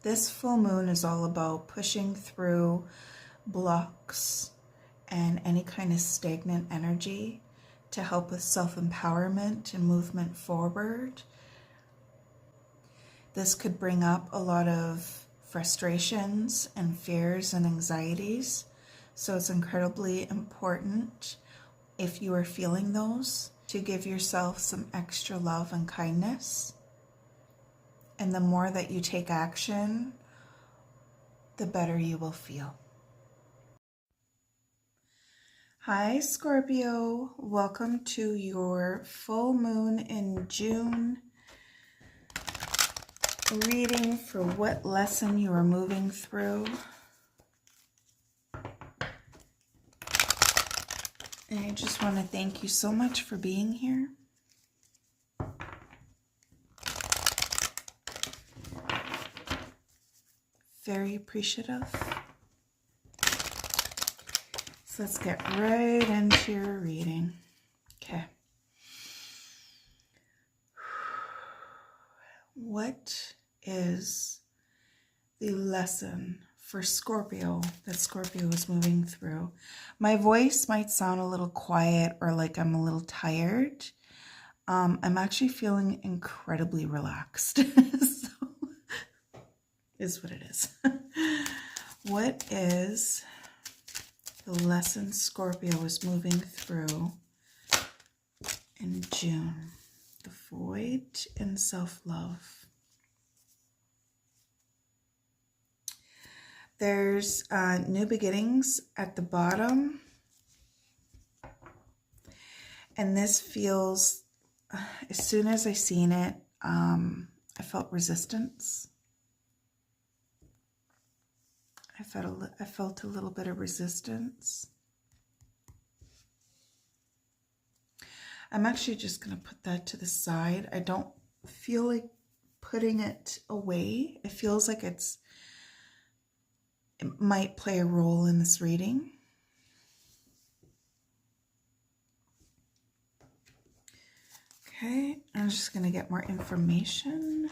This full moon is all about pushing through blocks and any kind of stagnant energy to help with self-empowerment and movement forward. This could bring up a lot of frustrations and fears and anxieties. So it's incredibly important, if you are feeling those, to give yourself some extra love and kindness. And the more that you take action, the better you will feel. Hi, Scorpio. Welcome to your full moon in June reading for what lesson you are moving through. And I just want to thank you so much for being here. Very appreciative. So let's get right into your reading. Okay. What is the lesson for Scorpio that Scorpio is moving through? My voice might sound a little quiet or like I'm a little tired. I'm actually feeling incredibly relaxed. So, is what it is. What is the lesson Scorpio is moving through in June? The void and self-love. There's new beginnings at the bottom. And this feels, as soon as I seen it, I felt resistance. I felt a little bit of resistance. I'm actually just going to put that to the side. I don't feel like putting it away. It feels like it might play a role in this reading. Okay, I'm just going to get more information.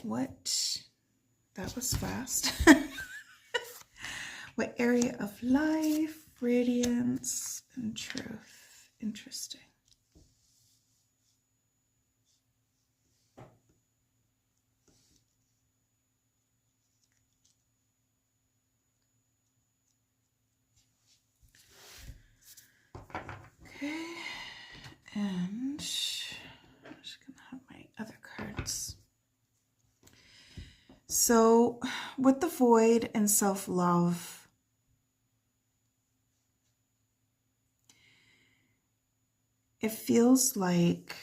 What? That was fast. What area of life, radiance, and truth? Interesting. Okay, and I'm just going to have my other cards. So, with the void and self-love, it feels like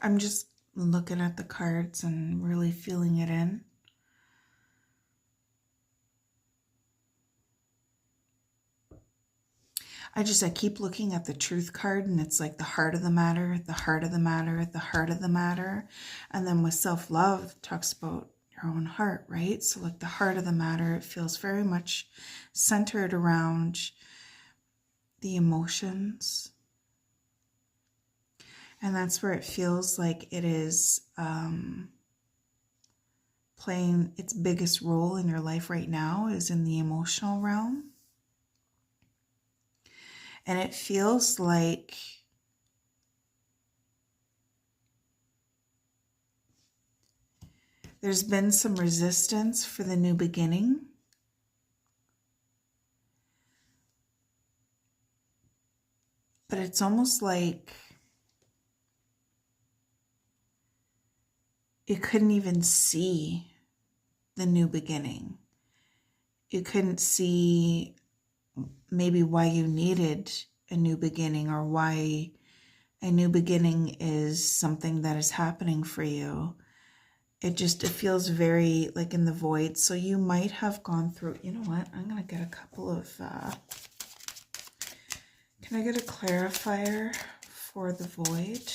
I'm just looking at the cards and really feeling it in. I keep looking at the truth card, and it's like the heart of the matter, the heart of the matter, the heart of the matter. And then with self-love, it talks about your own heart, right? So like the heart of the matter, it feels very much centered around the emotions. And that's where it feels like it is playing its biggest role in your life right now, is in the emotional realm. And it feels like there's been some resistance for the new beginning. But it's almost like you couldn't even see the new beginning. You couldn't see maybe why you needed a new beginning, or why a new beginning is something that is happening for you. It feels very like in the void. So you might have gone through, you know what? I'm going to get a couple of, can I get a clarifier for the void?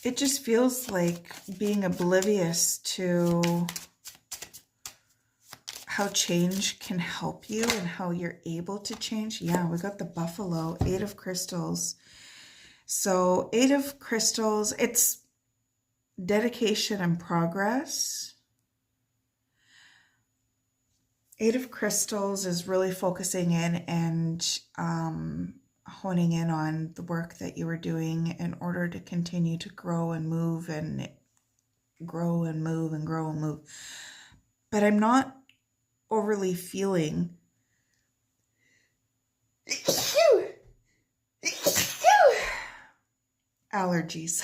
it just feels like being oblivious to how change can help you and how you're able to change. Yeah, we got the buffalo, 8 of crystals. So 8 of crystals, it's dedication and progress. 8 of crystals is really focusing in and honing in on the work that you were doing in order to continue to grow and move and grow and move and grow and move. But I'm not overly feeling allergies.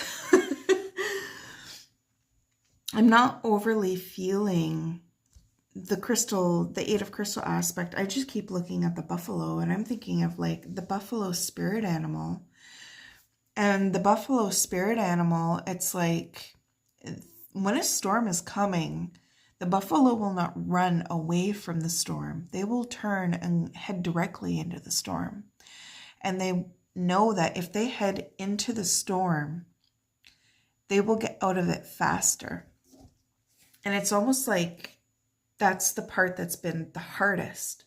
I'm not overly feeling the crystal, the 8 of crystal aspect. I just keep looking at the buffalo and I'm thinking of like the buffalo spirit animal. And the buffalo spirit animal, it's like when a storm is coming, the buffalo will not run away from the storm. They will turn and head directly into the storm. And they know that if they head into the storm, they will get out of it faster. And it's almost like that's the part that's been the hardest,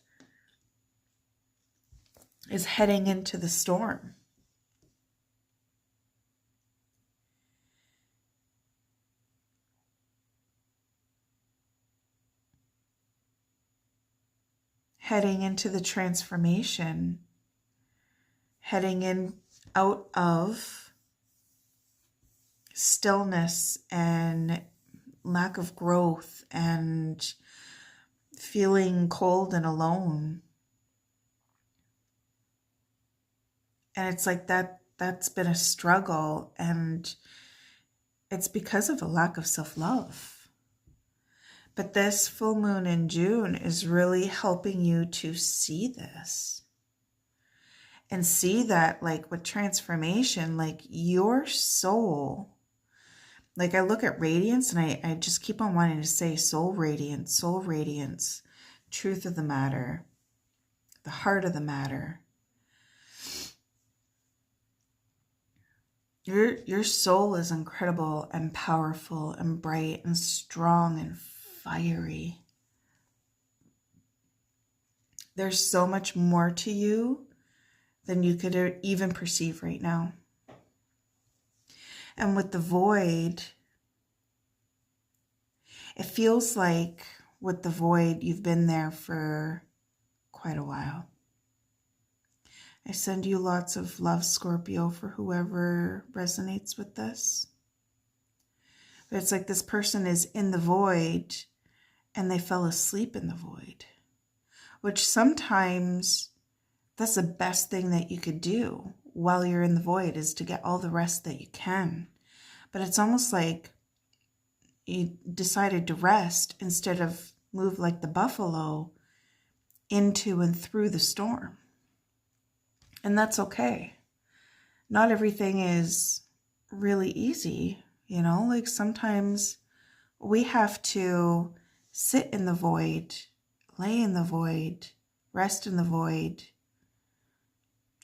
is heading into the storm. Heading into the transformation, heading in out of stillness and lack of growth and feeling cold and alone. And it's like that's been a struggle, and it's because of a lack of self-love. But this full moon in June is really helping you to see this and see that, like with transformation, like your soul, like I look at radiance and I just keep on wanting to say soul radiance, truth of the matter, the heart of the matter. Your soul is incredible and powerful and bright and strong and fiery. There's so much more to you than you could even perceive right now. And with the void, it feels like with the void, you've been there for quite a while. I send you lots of love, Scorpio, for whoever resonates with this. But it's like this person is in the void and they fell asleep in the void, which sometimes that's the best thing that you could do while you're in the void, is to get all the rest that you can. But it's almost like you decided to rest instead of move like the buffalo into and through the storm. And that's okay. Not everything is really easy, you know, like sometimes we have to sit in the void, lay in the void, rest in the void,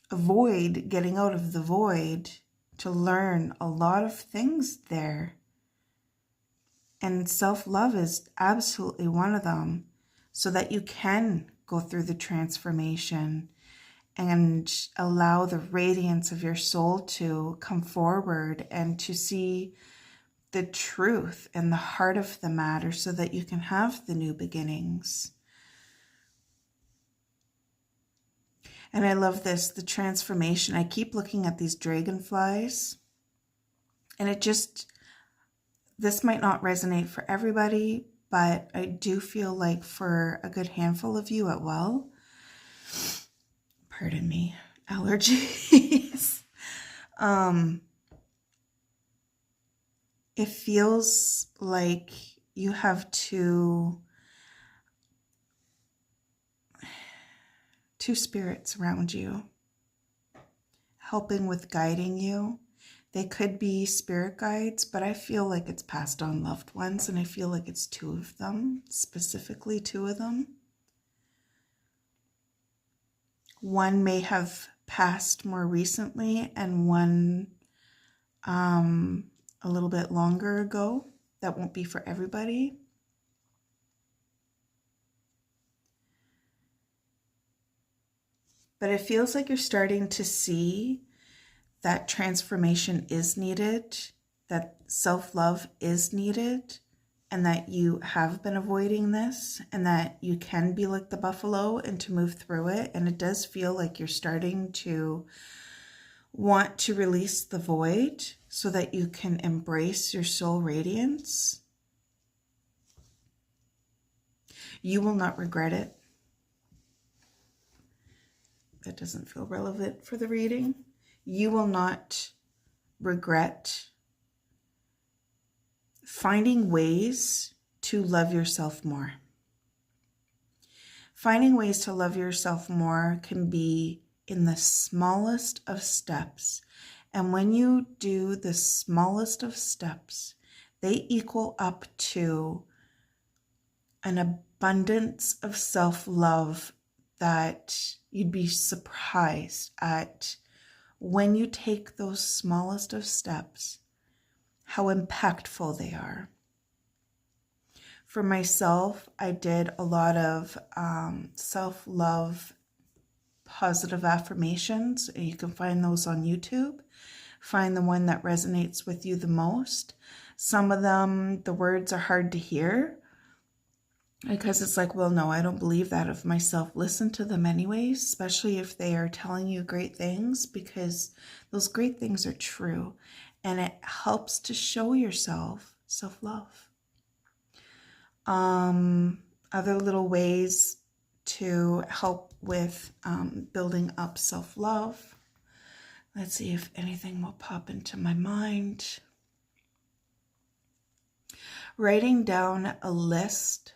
avoid getting out of the void to learn a lot of things there. And self-love is absolutely one of them, so that you can go through the transformation and allow the radiance of your soul to come forward and to see the truth and the heart of the matter, so that you can have the new beginnings. And I love this, the transformation. I keep looking at these dragonflies, and this might not resonate for everybody, but I do feel like for a good handful of you it will. Pardon me, allergies. It feels like you have two spirits around you, helping with guiding you. They could be spirit guides, but I feel like it's passed on loved ones, and I feel like it's 2 of them, specifically 2 of them. One may have passed more recently, and one a little bit longer ago. That won't be for everybody. But it feels like you're starting to see that transformation is needed, that self-love is needed, and that you have been avoiding this, and that you can be like the buffalo and to move through it. And it does feel like you're starting to want to release the void so that you can embrace your soul radiance. You will not regret it. That doesn't feel relevant for the reading. You will not regret finding ways to love yourself more. Finding ways to love yourself more can be in the smallest of steps. And when you do the smallest of steps, they equal up to an abundance of self-love that you'd be surprised at when you take those smallest of steps, how impactful they are. For myself, I did a lot of self-love positive affirmations. You can find those on YouTube. Find the one that resonates with you the most. Some of them, the words are hard to hear because it's like, well, no, I don't believe that of myself. Listen to them anyways, especially if they are telling you great things, because those great things are true. And it helps to show yourself self-love. Other little ways to help with building up self-love. Let's see if anything will pop into my mind. Writing down a list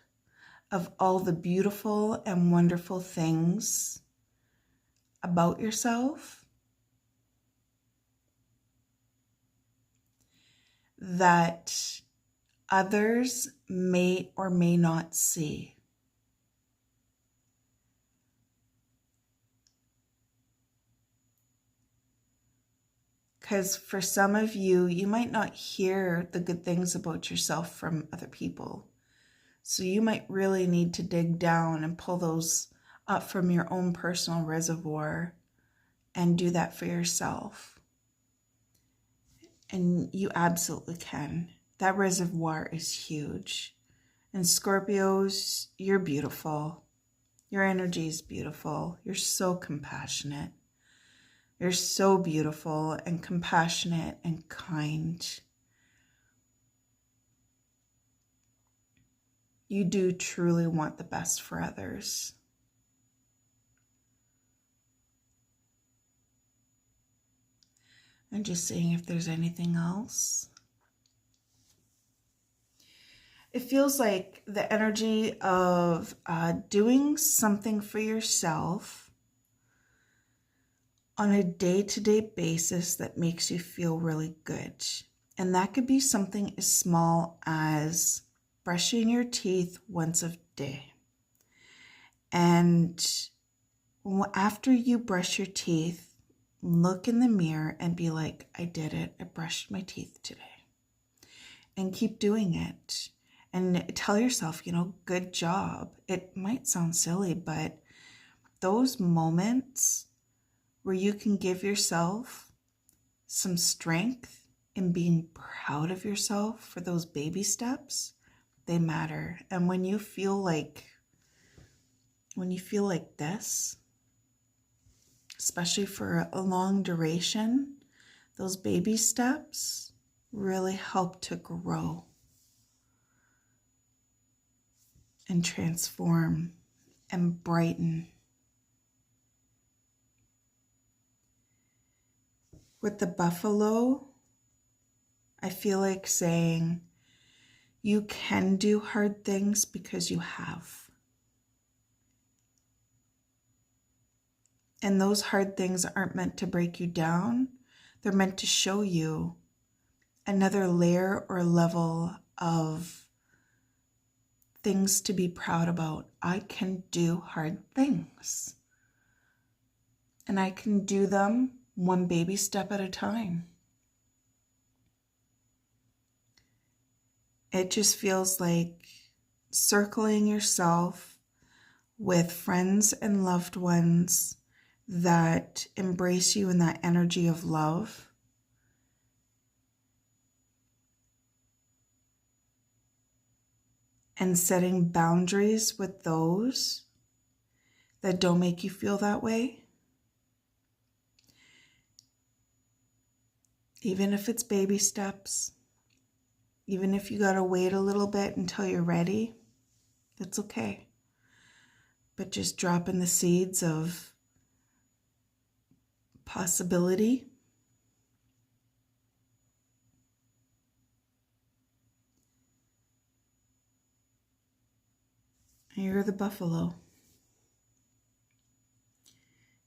of all the beautiful and wonderful things about yourself that others may or may not see. Because for some of you, you might not hear the good things about yourself from other people. So you might really need to dig down and pull those up from your own personal reservoir and do that for yourself. And you absolutely can. That reservoir is huge. And Scorpios, you're beautiful. Your energy is beautiful. You're so compassionate. You're so beautiful and compassionate and kind. You do truly want the best for others. I'm just seeing if there's anything else. It feels like the energy of doing something for yourself on a day-to-day basis that makes you feel really good. And that could be something as small as brushing your teeth once a day. And after you brush your teeth, look in the mirror and be like, I did it. I brushed my teeth today. And keep doing it. And tell yourself, good job. It might sound silly, but those moments where you can give yourself some strength in being proud of yourself for those baby steps, they matter. And when you feel like this, especially for a long duration, those baby steps really help to grow and transform and brighten. With the buffalo, I feel like saying you can do hard things because you have. And those hard things aren't meant to break you down. They're meant to show you another layer or level of things to be proud about. I can do hard things. And I can do them one baby step at a time. It just feels like circling yourself with friends and loved ones that embrace you in that energy of love. And setting boundaries with those that don't make you feel that way. Even if it's baby steps, even if you gotta wait a little bit until you're ready, that's okay. But just dropping the seeds of possibility. You're the buffalo.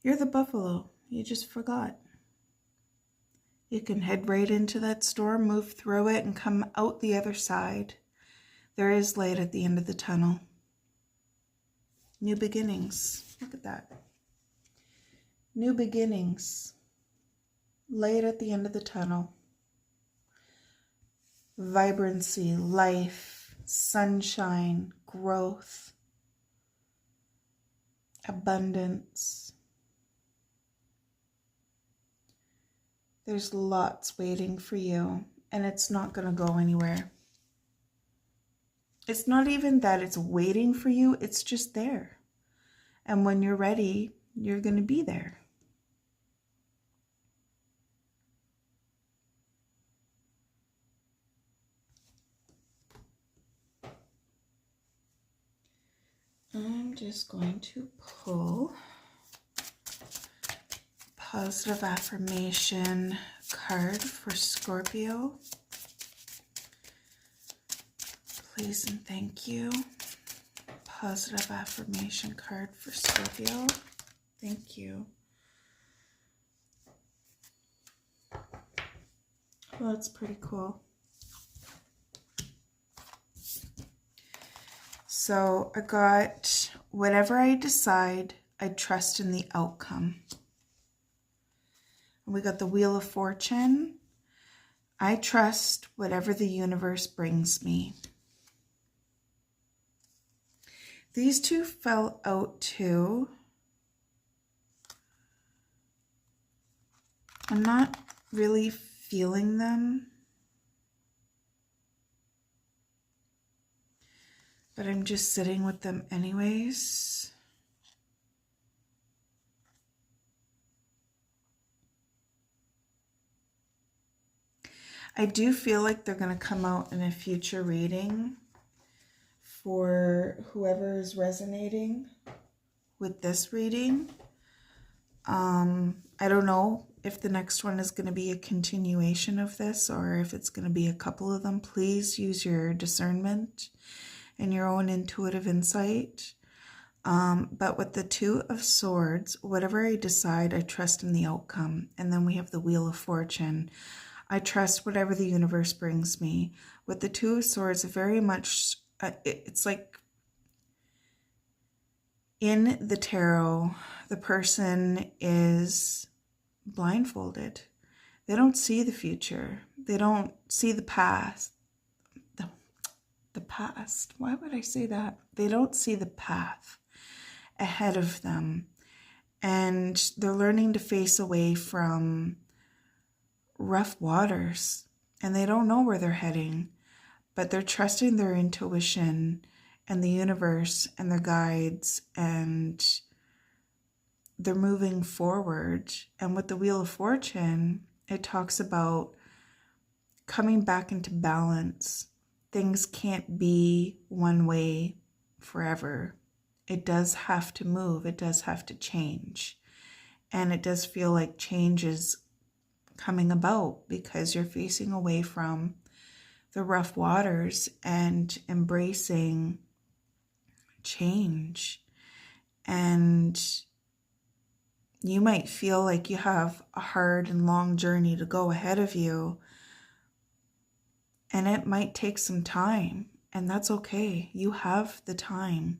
You're the buffalo. You just forgot. You can head right into that storm, move through it, and come out the other side. There is light at the end of the tunnel. New beginnings. Look at that. New beginnings. Light at the end of the tunnel. Vibrancy, life, sunshine, growth, abundance. There's lots waiting for you, and it's not going to go anywhere. It's not even that it's waiting for you, it's just there. And when you're ready, you're going to be there. I'm just going to pull positive affirmation card for Scorpio. Please and thank you. Positive affirmation card for Scorpio. Thank you. Well, that's pretty cool. So I got, whatever I decide, I trust in the outcome. And we got the Wheel of Fortune. I trust whatever the universe brings me. These two fell out too. I'm not really feeling them, but I'm just sitting with them anyways. I do feel like they're going to come out in a future reading for whoever is resonating with this reading. I don't know if the next one is going to be a continuation of this or if it's going to be a couple of them. Please use your discernment and your own intuitive insight. But with the Two of Swords, whatever I decide, I trust in the outcome. And then we have the Wheel of Fortune. I trust whatever the universe brings me. With the Two of Swords, very much, it's like in the tarot, the person is blindfolded. They don't see the future. They don't see the past. The past. Why would I say that? They don't see the path ahead of them. And they're learning to face away from rough waters. And they don't know where they're heading. But they're trusting their intuition and the universe and their guides, and they're moving forward. And with the Wheel of Fortune, it talks about coming back into balance. Things can't be one way forever. It does have to move. It does have to change. And it does feel like change is coming about because you're facing away from the rough waters and embracing change. And you might feel like you have a hard and long journey to go ahead of you, and it might take some time, and that's okay. You have the time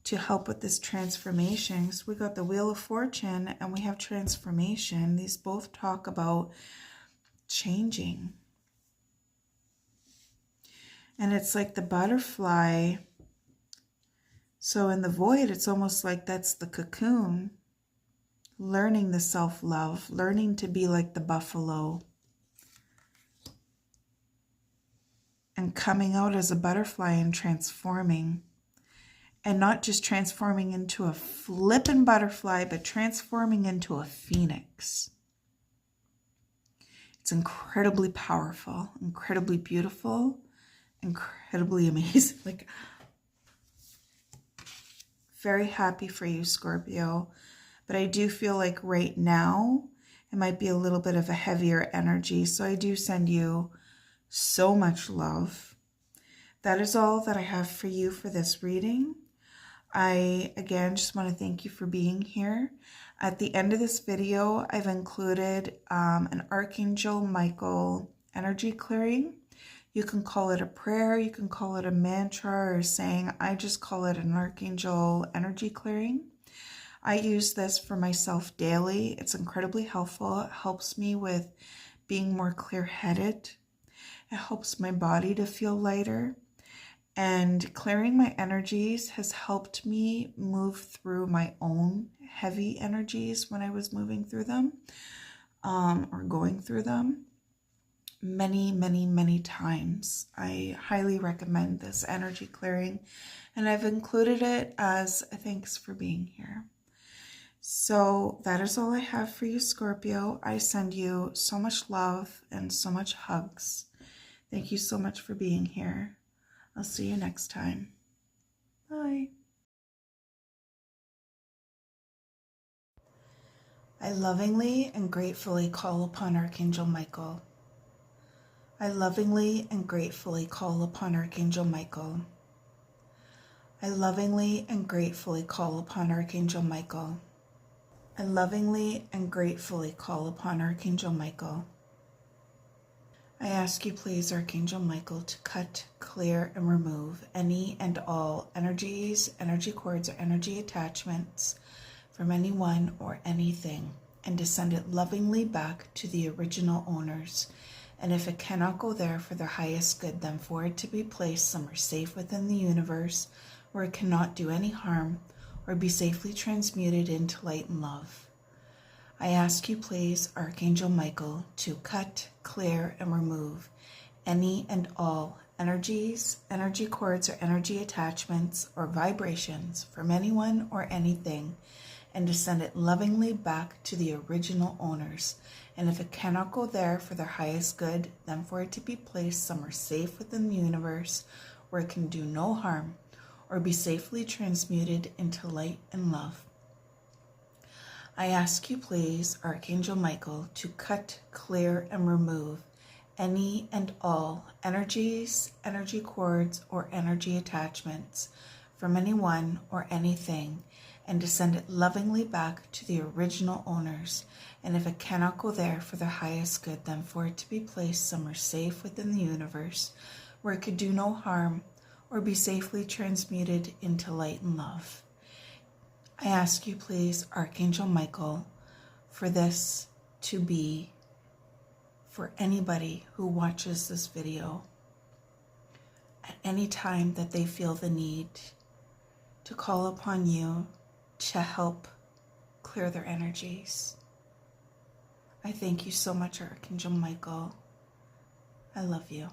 to help with this transformation. So we got the Wheel of Fortune and we have transformation. These both talk about changing. And it's like the butterfly. So in the void, it's almost like that's the cocoon. Learning the self-love, learning to be like the buffalo. And coming out as a butterfly and transforming. And not just transforming into a flippin' butterfly, but transforming into a phoenix. It's incredibly powerful, incredibly beautiful, incredibly amazing. Like, very happy for you, Scorpio. But I do feel like right now, it might be a little bit of a heavier energy. So I do send you so much love. That is all that I have for you for this reading. I, again, just want to thank you for being here. At the end of this video, I've included an Archangel Michael energy clearing. You can call it a prayer, you can call it a mantra or saying, I just call it an Archangel energy clearing. I use this for myself daily. It's incredibly helpful. It helps me with being more clear-headed. It helps my body to feel lighter. And clearing my energies has helped me move through my own heavy energies when I was moving through them or going through them many, many, many times. I highly recommend this energy clearing, and I've included it as a thanks for being here. So that is all I have for you, Scorpio. I send you so much love and so much hugs. Thank you so much for being here. I'll see you next time. Bye. I lovingly and gratefully call upon Archangel Michael. I lovingly and gratefully call upon Archangel Michael. I lovingly and gratefully call upon Archangel Michael. I lovingly and gratefully call upon Archangel Michael. I ask you, please, Archangel Michael, to cut, clear, and remove any and all energies, energy cords, or energy attachments from anyone or anything, and to send it lovingly back to the original owners. And if it cannot go there for their highest good, then for it to be placed somewhere safe within the universe, where it cannot do any harm, or be safely transmuted into light and love. I ask you, please, Archangel Michael, to cut, clear, and remove any and all energies, energy cords, or energy attachments, or vibrations from anyone or anything, and to send it lovingly back to the original owners. And if it cannot go there for their highest good, then for it to be placed somewhere safe within the universe, where it can do no harm, or be safely transmuted into light and love. I ask you, please, Archangel Michael, to cut, clear, and remove any and all energies, energy cords, or energy attachments from anyone or anything, and to send it lovingly back to the original owners. And if it cannot go there for their highest good, then for it to be placed somewhere safe within the universe, where it could do no harm, or be safely transmuted into light and love. I ask you, please, Archangel Michael, for this to be for anybody who watches this video at any time that they feel the need to call upon you to help clear their energies. I thank you so much, Archangel Michael. I love you.